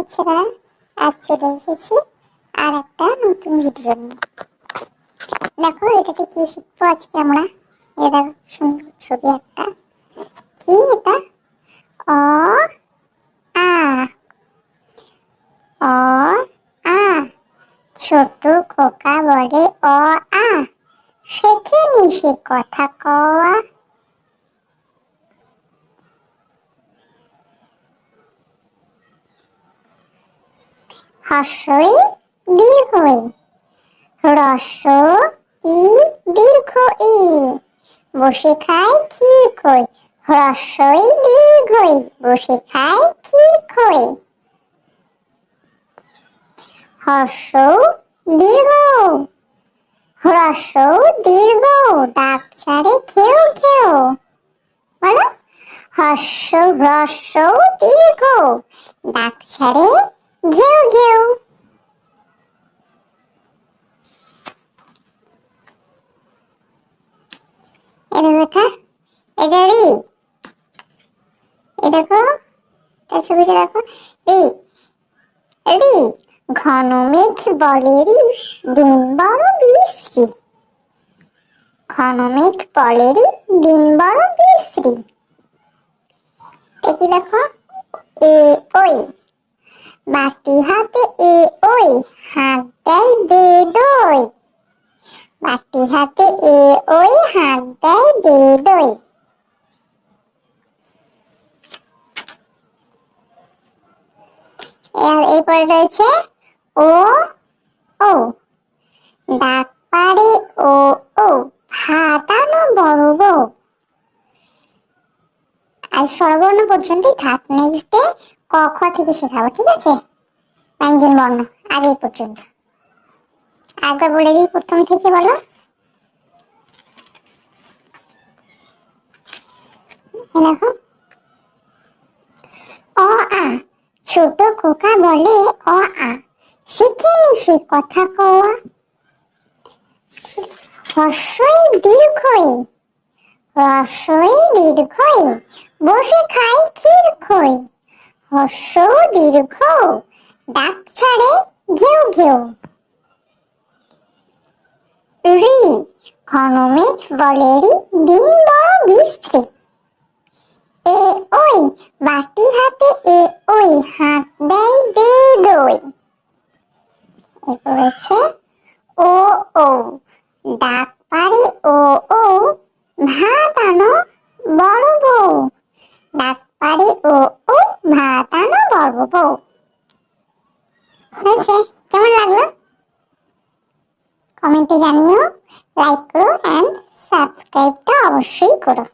বাচ্চারা, আজ চলে এসেছি আর একটা নতুন ভিডিও নিয়ে। দেখো এটাতে কি শিখবো আজকে আমরা। এটা সুন্দর ছবি একটা। কি এটা? অ আ অ আ ছোট খোকা বলে অ আ, শেখেনি সে কথা কওয়া। হর্ষই দীর্ঘই হ্রস্ব ই দীর্ঘ ই, বসে খায় ক্ষীর খই। হ্রস্বই দীর্ঘই বসে খায় ক্ষীর খই। হর্ষ দীর্ঘ হ্রস্ব দীর্ঘ, ডাক ছাড়ে ঘেউ ঘেউ। বলো, হর্ষ হ্রস্ব দীর্ঘ, ডাক ছাড়ে ঘেউ ঘেউ। এটা এটা রি, দেখো ছবিটা দেখো। রি রি, ঘন মেঘ বলে রি, দিন বড় বিশ্রী। ঘন মেঘ বলে রি, দিন বড় বিশ্রী। দেখি দেখো। এ ওই, বাটি হাতে এ ওই, হাত দেয় দে দই। বাটি হাতে এ ওই, হাত দেয় দে দই। এরপরে রয়েছে ও ও, ডাক পারে ও ও, ভাত আনো বড় বউ। আজ স্বরবর্ণ পর্যন্ত থাক, নেক্সট ডে ক খ থেকে শেখাবো, ঠিক আছে? ব্যঞ্জন বর্ণ আজ এই পর্যন্ত। একবার বলে দিই প্রথম থেকে, বলো। দেখো, অ আ, ছোট খোকা বলে অ আ, শিখেনি সে কথা কওয়া। হর্ষই দীর্ঘই হ্রস্বই দীর্ঘই, বসে খায় ক্ষীর খই। হর্ষ দীর্ঘ, ডাক ছাড়ে ঘেউ ঘেউ। রি, ঘন মেঘ বলে রি, দিন বড় বিশ্রী। এ ওই, বাটি হাতে এ ওই, হাত দেয় দে দই। এরপর হচ্ছে ও ও, ডাক পারে ও ও, ভাত আনো বড় বউ। ডাক পারে ও ও, ভাত আনো বড় বউ। হয়েছে? কেমন লাগলো কমেন্টে জানিও। লাইক করো অ্যান্ড সাবস্ক্রাইবটা অবশ্যই করো।